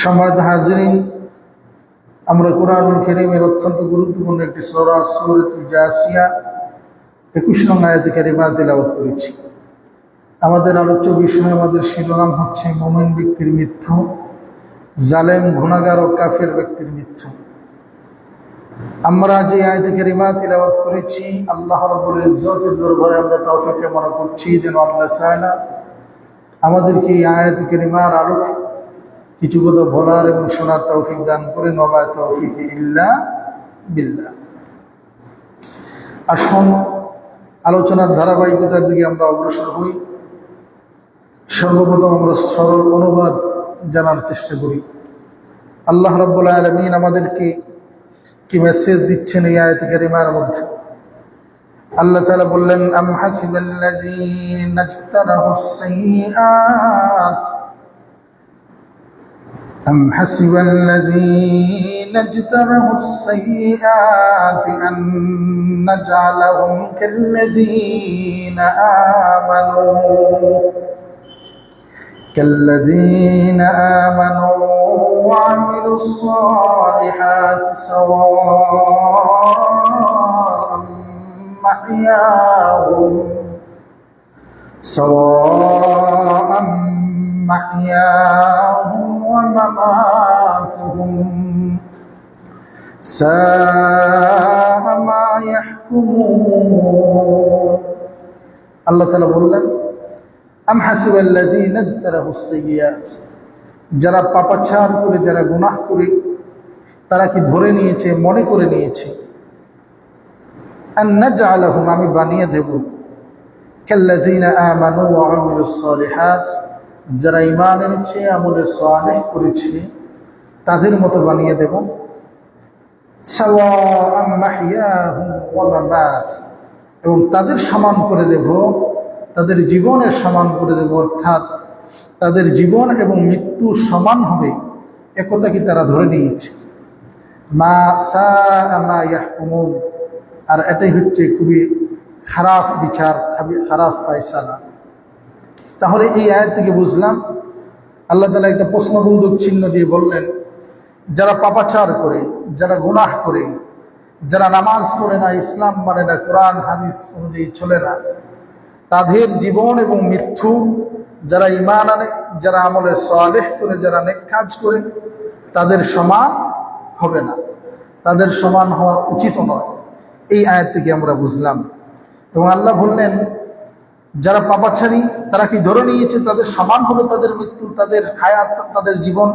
সম্মানিত হাজিরিন, আমরা কোরআনুল কারীমের অত্যন্ত গুরুত্বপূর্ণ একটি সূরা সূরাতুল জাসিয়া 21 নং আয়াতে কারিমা তেলাওয়াত করেছি। আমাদের আলোচ্য বিষয়, আমাদের শিরোনাম হচ্ছে মুমিন ব্যক্তির মৃত্যু, জালেম গুনাহগার ও কাফের ব্যক্তির মৃত্যু। আমরা যে আয়াতে কারিমা তেলাওয়াত করেছি, আল্লাহ রাব্বুল ইজ্জতের দরবারে আমরা তাওফিক কামনা করছি যেন আল্লাহ তাআলা আমাদেরকে এই আয়াতে কারিমার আলোকে কিছু কথা বলার এবং শোনার তৌফিক দান করে। ওমা তাওফিক ইল্লা বিল্লাহ। আসুন আলোচনার ধারাবাহিকতার দিকে আমরা অগ্রসর হই। সর্বপ্রথম আমরা সরল অনুবাদ জানার চেষ্টা করি। আল্লাহ রাব্বুল আলামিন আমাদেরকে কি মেসেজ দিচ্ছেন এই আয়াতে কারিমার মধ্যে। আল্লাহ তাআলা বললেন, আম হাসিবাল্লাযীনা ইজতারাহুস সাইয়্যাত أم حسب الذين اجترحوا السيئات أن نجعلهم كالذين آمنوا وعملوا الصالحات سواء محياهم ومماتهم ساء ما يحكمون। আল্লাহ তাআলা বললেন, আম হাসিবাল্লাযীনা ইজতারাহুস সাইয়্যাত, যারা পাপাচার করে, যারা গুনাহ করে, তারা কি ধরে নিয়েছে, মনে করে নিয়েছে, আন নাজআলাহুম, আমি বানিয়ে দেব, কাল্লাযীনা আমানু ওয়া আমিলুস সালিহাত, যারা ঈমান এনেছে, আমলে সালেহ করেছে, তাদের মতো বানিয়ে দেব। সাওয়াআম মাহইয়াহুম ওয়া মামাত, এবং তাদের সমান করে দেব, তাদের জীবনের সমান করে দেব, অর্থাৎ তাদের জীবন এবং মৃত্যু সমান হবে, একথা কি তারা ধরে নিয়েছে। মা সাআ মা ইয়াহকুমুন, আর এটাই হচ্ছে খুবই খারাপ বিচার, খারাপ ফয়সালা। তাহলে এই আয়াত থেকে বুঝলাম, আল্লাহ তাআলা একটা প্রশ্নবোধক চিহ্ন দিয়ে বললেন, যারা পাপাচার করে, যারা গুনাহ করে, যারা নামাজ পড়ে না, ইসলাম মানে না, কোরআন হাদিস অনুযায়ী চলে না, তাদের জীবন এবং মৃত্যু, যারা ঈমান আনে, যারা আমলে সালেহ করে, যারা নেক কাজ করে, তাদের সমান হবে না, তাদের সমান হওয়া উচিত নয়। এই আয়াত থেকে আমরা বুঝলাম। এবং আল্লাহ বললেন, যারা পাপাচারী, তারা কি ধরে নিয়েছে তাদের সমান হবে তাদের মৃত্যু, তাদের হায়াত, তাদের জীবন।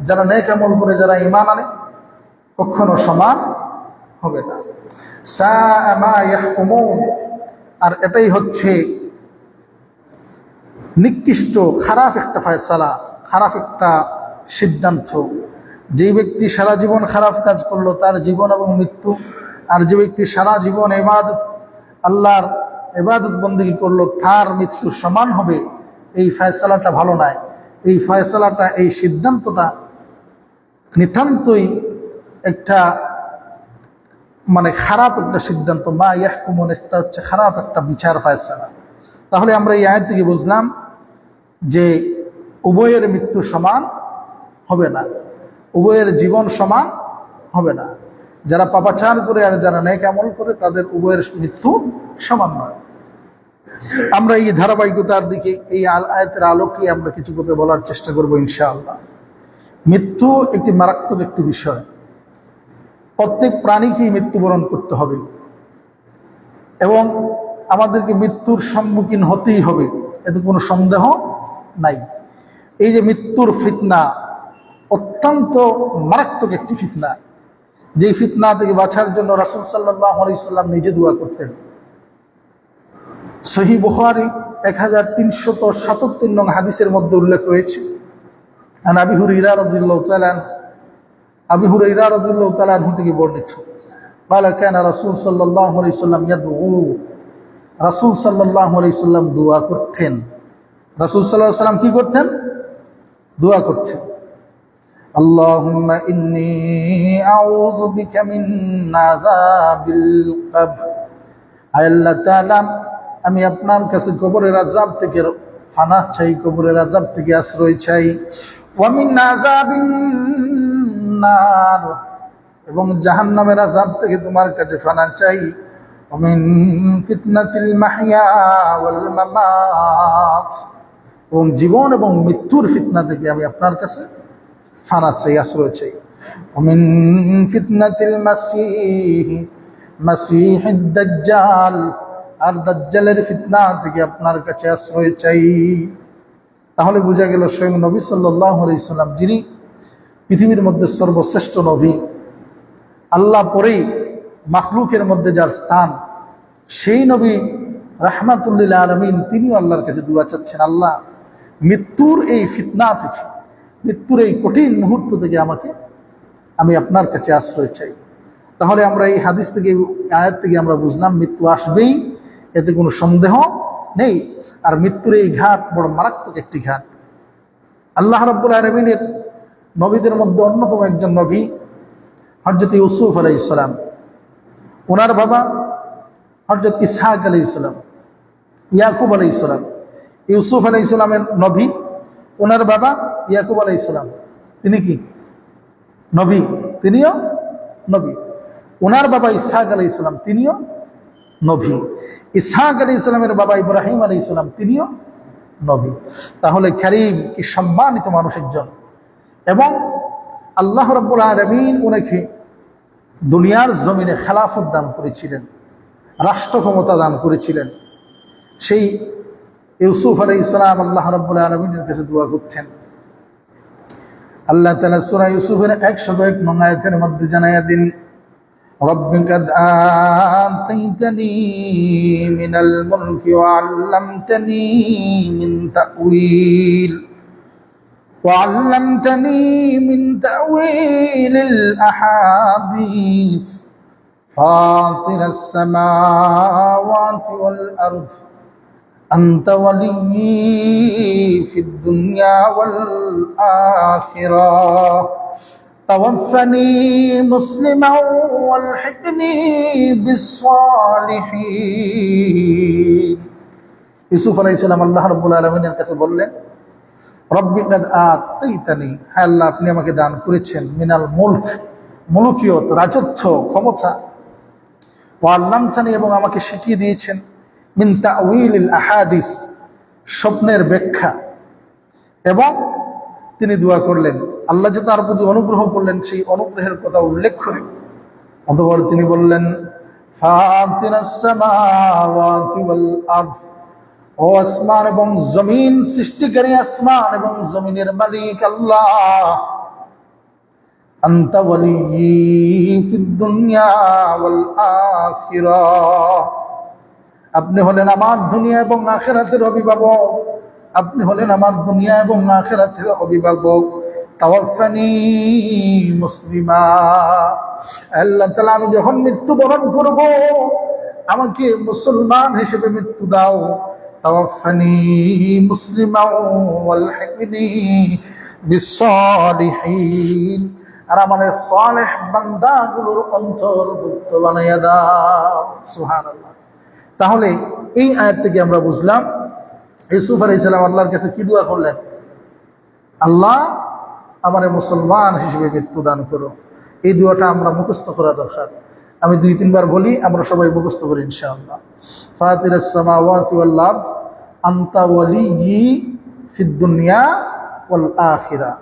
যারা নেক আমল করে, যারা ঈমান আনে, কখনো সমান হবে না। সাআ মা ইয়াহকুমুন, আর এটাই হচ্ছে নিকৃষ্ট, খারাপ একটা ফয়সালা, খারাপ একটা সিদ্ধান্ত। যেই ব্যক্তি সারা জীবন খারাপ কাজ করলো, তার জীবন এবং মৃত্যু, আর যে ব্যক্তি সারা জীবন ইবাদত, আল্লাহর ইবাদত বন্দেগী করলো, তার মৃত্যু সমান হবে, এই ফয়সালাটা ভালো নয়। এই ফয়সালাটা, এই সিদ্ধান্তটা নিতান্তই একটা খারাপ একটা সিদ্ধান্ত। মা ইয়াহকুমুন, একটা হচ্ছে খারাপ একটা বিচার, ফয়সালা। তাহলে আমরা এই আয়াত থেকে বুঝলাম যে উভয়ের মৃত্যু সমান হবে না, উভয়ের জীবন সমান হবে না। যারা পাপাচার করে আর যারা নেক আমল করে, তাদের উভয়ের মৃত্যু সমান নয়। আমরা এই ধারাবাহিকতার দিকে, এই আয়াতের আলোকে আমরা কিছু কথা বলার চেষ্টা করবো ইনশাআল্লাহ। মৃত্যু একটি মারাত্মক একটি বিষয়। প্রত্যেক প্রাণীকেই মৃত্যুবরণ করতে হবে এবং আমাদেরকে মৃত্যুর সম্মুখীন হতেই হবে, এতে কোনো সন্দেহ নাই। এই যে মৃত্যুর ফিতনা, অত্যন্ত মারাত্মক একটি ফিতনা, যেই ফিতনা থেকে বাঁচার জন্য রাসূল সাল্লাল্লাহু আলাইহি ওয়াসাল্লাম নিজে দোয়া করতেন। সহিহ বুখারী 1377 নং হাদিসের মধ্যে উল্লেখ রয়েছে, আন আবি হুরায়রা রাদিয়াল্লাহু তাআলা আনহু থেকে বর্ণিত, قال كان رسول صلى الله عليه وسلم يدعو, রাসূল সাল্লাল্লাহু আলাইহি ওয়াসাল্লাম দোয়া করতেন। রাসূল সাল্লাল্লাহু আলাইহি ওয়াসাল্লাম কি করতেন? দোয়া করতেন। আল্লাহুম্মা ইন্নী আউযু বিকা মিন আযাবিল কবর, আয় আল্লাহ তাআলা, আমি আপনার কাছে কবরের আযাব থেকে ফানাহ চাই, কবরের আযাব থেকে আশ্রয় চাই। ওয়া মিন আযাবিন নার, এবং জাহান্নামের আযাব থেকে তোমার কাছে ফানা চাই। ওয়া মিন ফিতনাতিল মাহইয়া ওয়াল মামাত, এবং জীবন এবং মৃত্যুর ফিতনা থেকে আমি আপনার কাছে ফানা চাই, আশ্রয় চাই। ওয়া মিন ফিতনাতিল মাসীহিদ দাজ্জাল, আর দাজ্জালের ফিতনা থেকে আপনার কাছে আশ্রয় চাই। তাহলে বোঝা গেল স্বয়ং নবী সাল্লাল্লাহু আলাইহি সাল্লাম, যিনি পৃথিবীর মধ্যে সর্বশ্রেষ্ঠ নবী, আল্লাহ পরেই মাখলুকের মধ্যে যার স্থান, সেই নবী রাহমাতুল লিল আলামিন, তিনি আল্লাহর কাছে দোয়া চাচ্ছেন, আল্লাহ মৃত্যুর এই ফিতনা থেকে, মৃত্যুর এই কঠিন মুহূর্ত থেকে আমি আপনার কাছে আশ্রয় চাই। তাহলে আমরা এই হাদিস থেকে, আয়াত থেকে আমরা বুঝলাম মৃত্যু আসবেই, এতে কোনো সন্দেহ নেই। আর মৃত্যুর এই ঘাট বড় মারাত্মক একটি ঘাট। আল্লাহ রাব্বুল আলামিনের নবীদের মধ্যে অন্যতম একজন নবী হযরত ইউসুফ আলাইহিস সালাম। ওনার বাবা হযরত ইসহাক আলাইহিস সালাম, ইয়াকুব আলাইহিস সালাম। ইউসুফ আলাইহিস সালামের নবী, ওনার বাবা ইয়াকুব আলাইহিস সালাম, তিনি কি নবী? তিনিও নবী। ওনার বাবা ইসহাক আলাইহিস সালাম, তিনিও নবী। ইসহাক আলাইহিস সালামের বাবা ইব্রাহিম আলাইহিস সালাম, তিনিও নবী। তাহলে কারীম, কি সম্মানিত মানুষ একজন। এবং আল্লাহ রাব্বুল আলামিন ওনাকে দুনিয়ার জমিনে খেলাফত দান করেছিলেন, রাষ্ট্র ক্ষমতা দান করেছিলেন। সেই ইউসুফ আলাইহিস সালাম আল্লাহ রাব্বুল আলামিনের কাছে দোয়া করতেন। আল্লাহ তাআলা সূরা ইউসুফের 101 নং আয়াতের মধ্যে জানায়া দিন, رب قد آتيتني من الملك وعلمتني من تأويل الأحاديث فاطر السماوات والأرض أنت ولي في الدنيا والآخرة توفني مسلما والحقني بالصالحين। ইউসুফ আলাইহিস সালাম আল্লাহ রাব্বুল আলামিনের কাছে বললেন, রব্বি কাদ আতাইতানি, হে আল্লাহ আপনি আমাকে দান করেছেন, মিনাল মুলক, মুলকিয়ত, রাজত্ব, ক্ষমতা, ওয়া আল্লামতানি, এবং আমাকে শিখিয়ে দিয়েছেন, মিন তাউইলিল আহাদিস, স্বপ্নের ব্যাখ্যা। এবং তিনি দোয়া করলেন, আল্লাহ যে তার প্রতি অনুগ্রহ করলেন, সেই অনুগ্রহের কথা উল্লেখ করে অতঃপর তিনি বললেন, ফাতিরাস সামাওয়াতি ওয়াল আরদ, ও আসমান এবং জমিন সৃষ্টিকারী, আসমান এবং জমিনের মালিক আল্লাহ, আনতা ওয়ালিয়্যি ফিদ দুনিয়া ওয়াল আখিরাহ, আপনি হলেন আমার দুনিয়া এবং আখিরাতের অভিভাবক, আপনি হলেন আমার দুনিয়া এবং আখিরাতের অভিভাবক। তাওয়াফানি মুসলিমা, আল্লাহ তাআলা আমি যখন মৃত্যুবরণ করব, আমাকে মুসলমান হিসেবে মৃত্যু দাও। তাওয়াফানি মুসলিমা ওয়ালহিকনি বিসসালিহিন, আর আমার সালেহ বান্দাগুলোর অন্তর্ভুক্ত বানাইয়া দাও। সুবহানাল্লাহ। তাহলে এই আয়াত থেকে আমরা বুঝলাম ইউসুফ আলাইহিস সালাম আল্লাহর কাছে কি দোয়া করলেন, আল্লাহ আমারে মুসলমান হিসেবে মৃত্যু দান করো। এই দোয়াটা আমরা মুখস্থ করা দরকার। আমি 2-3 বার বলি, আমরা সবাই মুখস্থ করি ইনশাআল্লাহ। ফাতিরাস সামাওয়াতি ওয়াল আরদ আনতা ওয়ালিয়্যি ফিদ দুনিয়া ওয়াল আখিরাহ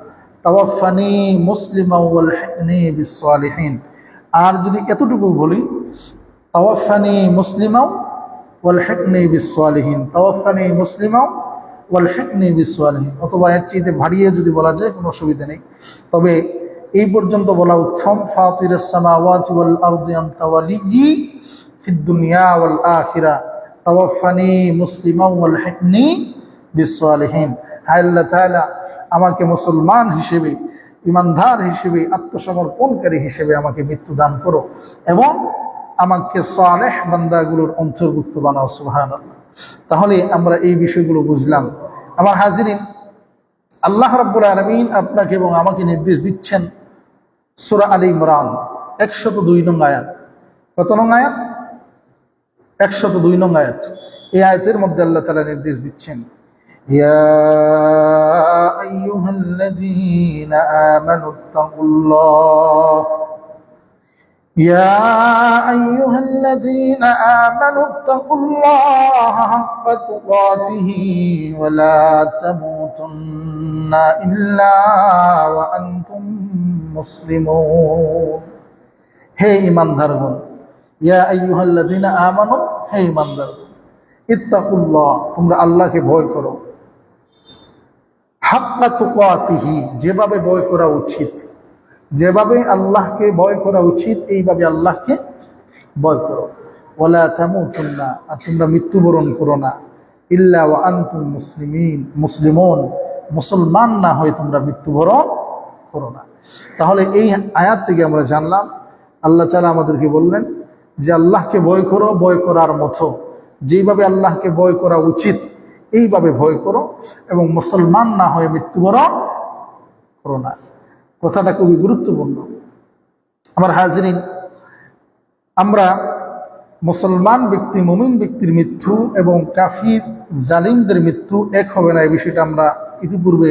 তাওয়াফানি মুসলিমা ওয়ালহিকনি বিসসালিহিন। আর যদি এতটুকু বলি, তাওয়াফানি মুসলিমা ওয়ালহিকনি বিসসালিহিন, তাওয়াফানি মুসলিমা ওয়ালহিকনি বিসসালিহিন, অথবা এর চেয়ে ভারিয়ে যদি বলা যায় কোনো অসুবিধা নেই, তবে এই পর্যন্ত বলা উত্তম। ফাতিরাস সামাওয়াতি ওয়াল আরদি আনতা ওয়ালিয়্যি ফিদ দুনিয়া ওয়াল আখিরাহ তাওয়াফানি মুসলিমা ওয়ালহিকনি বিসসালিহিন। হায় আল্লাহ তাআলা আমাকে মুসলমান হিসেবে, ইমানদার হিসেবে, আত্মসমর্পণকারী হিসেবে আমাকে মৃত্যু দান করো এবং আমাকে সালেহ বান্দাগুলোর অন্তর্ভুক্ত বানাও। সুবহানাল্লাহ। তাহলে আমরা এই বিষয়গুলো বুঝলাম। আমার হাজিরিন, আল্লাহ রাব্বুল আলামিন আপনাকে এবং আমাকে নির্দেশ দিচ্ছেন সূরা আলে ইমরান 102 নং আয়াত। কত নং আয়াত? 102 নং আয়াত। এই আয়াতের মধ্যে আল্লাহ তাআলা নির্দেশ দিচ্ছেন, يا أيها الذين آمنوا اتقوا الله يا أيها الذين آمنوا اتقوا الله حق تقاته ولا تموتن إلا وأنتم মুসলিমুন। হে ঈমানদারগণ, ইয়া আইয়ুহাল্লাযীনা আমানু, হে ঈমানদারগণ, ইত্তাকুল্লাহ, তোমরা আল্লাহকে ভয় করো, হাক্কা তুকাতিহি, যেভাবে ভয় করা উচিত, যেভাবে আল্লাহকে ভয় করা উচিত এইভাবে আল্লাহকে ভয় করো। ওয়ালা তামুতুন্না, আর তোমরা মৃত্যুবরণ করো না, ইল্লা ওয়া আনতুম মুসলিমুন, মুসলমান না হয়ে তোমরা মৃত্যুবরণ করো না। তাহলে এই আয়াত থেকে আমরা জানলাম আল্লাহ তাআলা আমাদেরকে বললেন যে আল্লাহকে ভয় করো, ভয় করার মতো যেইভাবে আল্লাহকে ভয় করা উচিত এইভাবে ভয় করো, এবং মুসলমান না হয়ে মৃত্যুবরণ করো না। কথাটা খুবই গুরুত্বপূর্ণ। আমার হাজিরিন, আমরা মুসলমান ব্যক্তি, মুমিন ব্যক্তির মৃত্যু এবং কাফির জালিমদের মৃত্যু এক হবে না, এই বিষয়টা আমরা ইতিপূর্বে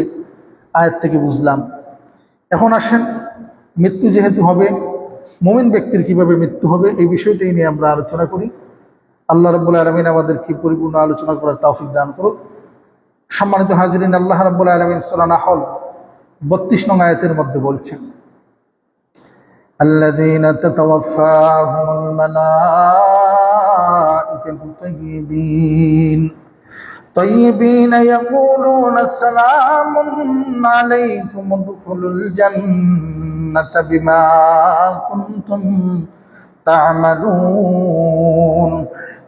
আয়াত থেকে বুঝলাম। এখন আসেন, মৃত্যু যেহেতু হবে, মুমিন ব্যক্তির কিভাবে মৃত্যু হবে এই বিষয়টাই নিয়ে আমরা আলোচনা করি। আল্লাহ রাব্বুল আলামিন আমাদেরকে পরিপূর্ণ আলোচনা করার তৌফিক দান করুক। সম্মানিত হাজিরিন, আল্লাহ রাব্বুল আলামিন সূরা নাহল 32 নং আয়াতের মধ্যে বলছেন, আল্লাযীনা তাতাওয়াফাহুমুল মালাঈকাতু طيبين يقولون سلام عليكم ادخلوا الجنة بما كنتم تعملون।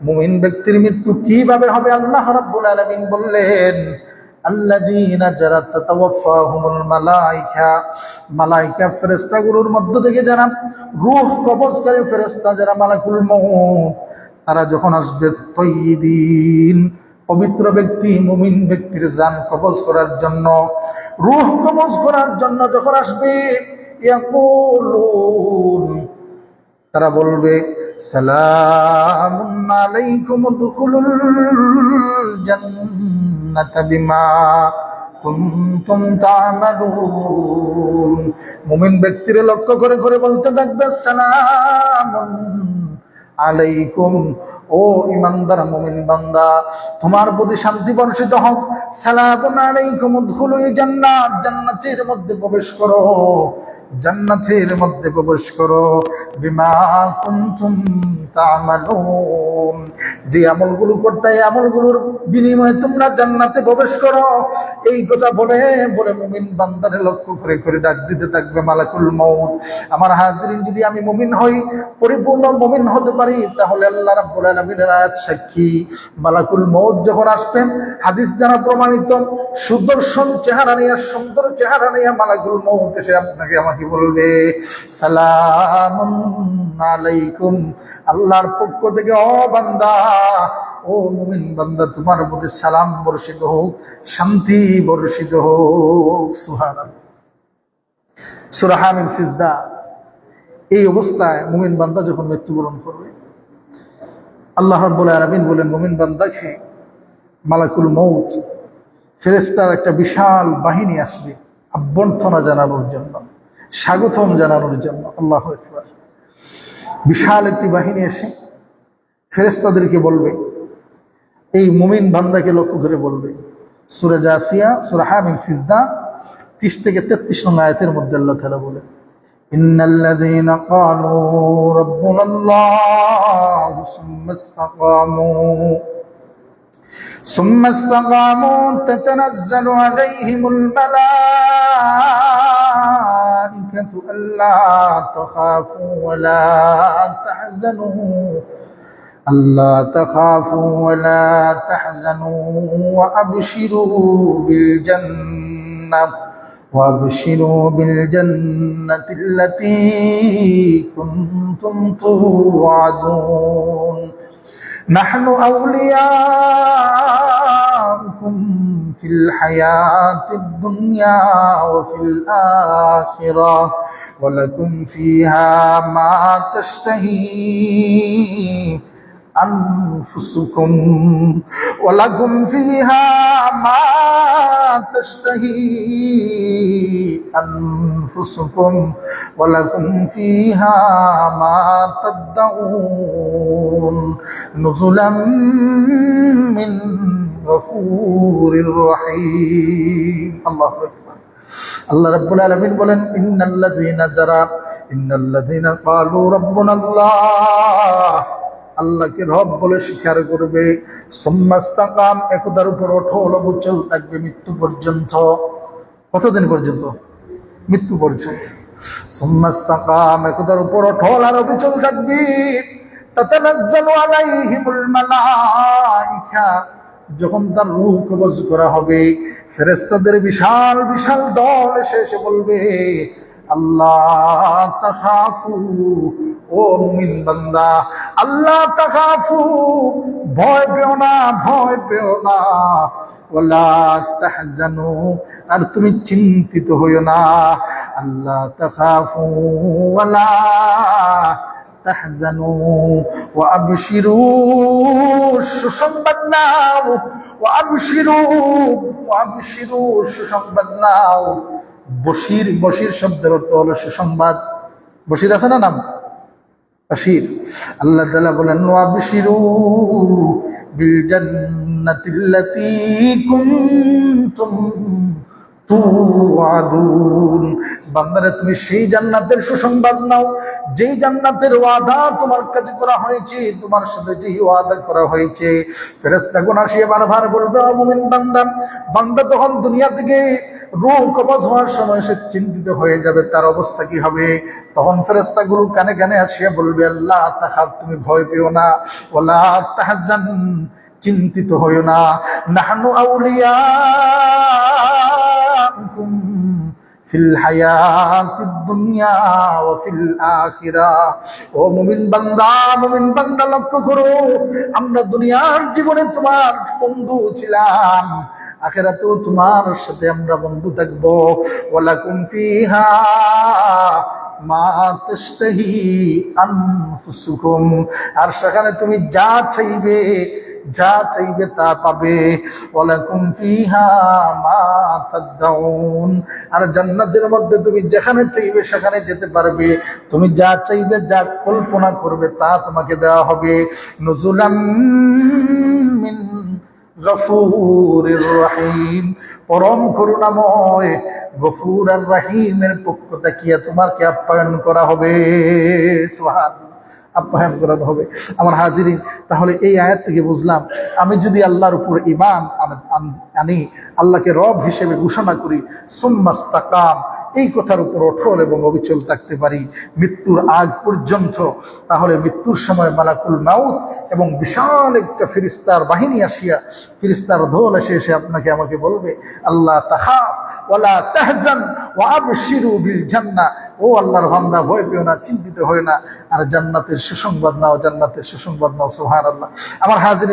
মুমিন ব্যক্তির মৃত্যু কিভাবে হবে আল্লাহ রাব্বুল আলামিন বললেন, আল্লাযীনা যারা তাতাওয়াফাহুমুল মালায়েকা, মালায়েকা ফেরেশতাগুলোর মধ্য থেকে যারা রূহ কবজকারী ফেরেশতা যারা মালাকুল মউত, তারা যখন আসবে তয়্যিবিন, পবিত্র ব্যক্তি মুমিন ব্যক্তির জান কবজ করার জন্য, রূহ কবজ করার জন্য যখন আসবে, ইয়াকুলুন, তারা বলবে সালামুন আলাইকুম উদখুলুল জান্নাতা বিমা কুনতুম তা'মালুন। মুমিন ব্যক্তির লক্ষ্য করে করে বলতে থাকবে সালামুন আলাইকুম, ও ইমানদার মুমিন বান্দা, তোমার প্রতি শান্তি বর্ষিত হোক। সালামুন আলাইকুম উদখুলুল জান্নাত, জান্নাতের মধ্যে প্রবেশ করো, জান্নাতের মধ্যে প্রবেশ করো। বিমা কুনতুম তা'মালুন, যে আমলগুলো করতে, এই আমলগুলোর বিনিময়ে তোমরা জান্নাতে প্রবেশ করো। এই কথা বলে বলে মুমিন বান্দারে লক্ষ্য করে করে ডাক দিতে থাকবে মালাকুল মউত। আমার হাজিরিন, যদি আমি মুমিন হই, পরিপূর্ণ মুমিন হতে পারি, তাহলে আল্লাহ রাব্বুল আলামিনের আয়াত সাক্ষী, মালাকুল মউত যখন আসবেন, হাদিস দ্বারা প্রমাণিত, সুদর্শন চেহারা নিয়ে, সুন্দর চেহারা নিয়ে মালাকুল মউত এসে আপনাকে আমাকে বলবে সালামুন আলাইকুম, আল্লাহর পক্ষ থেকে, ও বান্দা, ও মুমিন বান্দা, তোমার প্রতি সালাম বর্ষিত হোক, শান্তি বর্ষিত হোক। সুবহানাল্লাহ। সূরা হামিদ সিজদা। এই অবস্থায় মুমিন বান্দা যখন মৃত্যুবরণ করবে, আল্লাহ রাব্বুল আলামিন বলেন মুমিন বান্দাকে মালাকুল মউত ফেরেশতার একটা বিশাল বাহিনী আসবে অভ্যর্থনা জানানোর জন্য, স্বাগতম জানানোর জন্য। আল্লাহু আকবার। বিশাল একটি বাহিনী এসে ফেরেশতাদেরকে বলবে, এই মুমিন বান্দাকে লক্ষ্য করে বলবে। সূরা জাসিয়া, সূরা হামিদ সিজদা 30 থেকে 33 নং আয়াতের মধ্যে আল্লাহ তাআলা বলেন, ইন্নাল্লাযীনা ক্বালু রাব্বুনাল্লাহু সুম্মা ইসতাকামু তাতানাজ্জালু আলাইহিমুল মালাঈকাতু আল্লা তাখাফু ওয়া লা তাহজানু ألا تخافوا ولا تحزنوا وأبشروا بالجنة التي كنتم توعدون نحن أولياؤكم في الحياة الدنيا وفي الآخرة ولكم فيها ما تشتهي أنفسكم ولكم فيها ما تشتهي أنفسكم ولكم فيها ما تدعون نزلا من غفور رحيم الله أكبر আল্লাহ রাব্বুল আলামিন বলেন ইন্নাল্লাযীনা ক্বালু রাব্বুনাল্লাহ আল্লাহকে রব বলে স্বীকার করবে সুম্মাস্তাকাম একদার উপর অটল অবিচল থাকবে মৃত্যু পর্যন্ত কতদিন পর্যন্ত মৃত্যু পর্যন্ত সুম্মাস্তাকাম একদার উপর অটল আর অবিচল থাকবে তাতানাজ্জালু আলাইহিমুল মালাইকা যখন তার রূহ কবজ করা হবে ফেরেশতাদের বিশাল বিশাল দল এসে বলবে আল্লাহ তাখাফু ও মুমিন বান্দা আল্লাহ তাখাফু ভয় পেও না ওয়ালা তাহজানু আর তুমি চিন্তিত হইও না আল্লাহ তাখাফু ওয়ালা তাহজানু ওয়া আবশিরু সুসংবাদ নাও ওয়া আবশিরু সুসংবাদ নাও বশির বশির শব্দের অর্থ হলো সুসংবাদ বশির আছে না নাম বশির আল্লাহ তাআলা বলেন ওয়া আবশিরু বিল জান্নাতিল্লাতী কুনতুম তুআদুন বান্দারে তুমি সেই জান্নাতের সুসংবাদ নাও যেই জান্নাতের ওয়াদা তোমার কাছে করা হয়েছে তোমার সাথে যেই ওয়াদা করা হয়েছে ফেরেশতাগণ আসিয়ে বারবার বলবে ও মুমিন বান্দা তখন দুনিয়া থেকে রূহ কবজ হওয়ার সময় সে চিন্তিত হয়ে যাবে তার অবস্থা কি হবে তখন ফেরেশতাগুলো কানে কানে আসিয়া বলবে আল্লাহ তাখাফ তুমি ভয় পেও না ওয়ালা তাহজান চিন্তিত হইও না নাহনু আউলিয়াকুম ফিল হায়াতিদ দুনিয়া ওয়া ফিল আখিরাহ ও মুমিন বান্দা লক্ষ্য করো আমরা দুনিয়ার জীবনে তোমার বন্ধু ছিলাম আখিরাতেও তোমার সাথে আমরা বন্ধু থাকব ওয়ালাকুম ফিহা মা তাশতাহি আনফুসুকুম আর সেখানে তুমি যা চাইবে তা পাবে ওয়ালাকুম ফিহা মা তাদউন আর জান্নাতের মধ্যে তুমি যেখানে চাইবে সেখানে যেতে পারবে তুমি যা চাইবে যা কল্পনা করবে তা তোমাকে দেওয়া হবে নুজুলাম মিন গফুরির রহিম পরম করুণাময় গফুর আর রহিমের পক্ষ থেকে তোমাকে আপ্যায়ন করা হবে সুবহানাল্লাহ আপ্যায়ন করা হবে আমার হাজিরিন তাহলে এই আয়াত থেকে বুঝলাম আমি যদি আল্লাহর উপর ঈমান আনি আল্লাহকে রব হিসেবে ঘোষণা করি সুম্মাস্তাকাম এই কথার উপর অটল এবং অবিচল থাকতে পারি মৃত্যুর আগ পর্যন্ত তাহলে মৃত্যুর সময় মালাকুল মাউত এবং বিশাল একটা ফেরেশতার বাহিনী আসিয়া ফেরেশতার দল এসে আপনাকে আমাকে বলবে আল্লাহ তাখাফ ওয়ালা তাহজান ওয়া আবশিরু বিল জান্নাহ ও আল্লাহর বান্দা ভয় পেও না চিন্তিত হয় না আর জান্নাতের সুসংবাদ নাও সুবহানাল্লাহ আমার হাজিরিন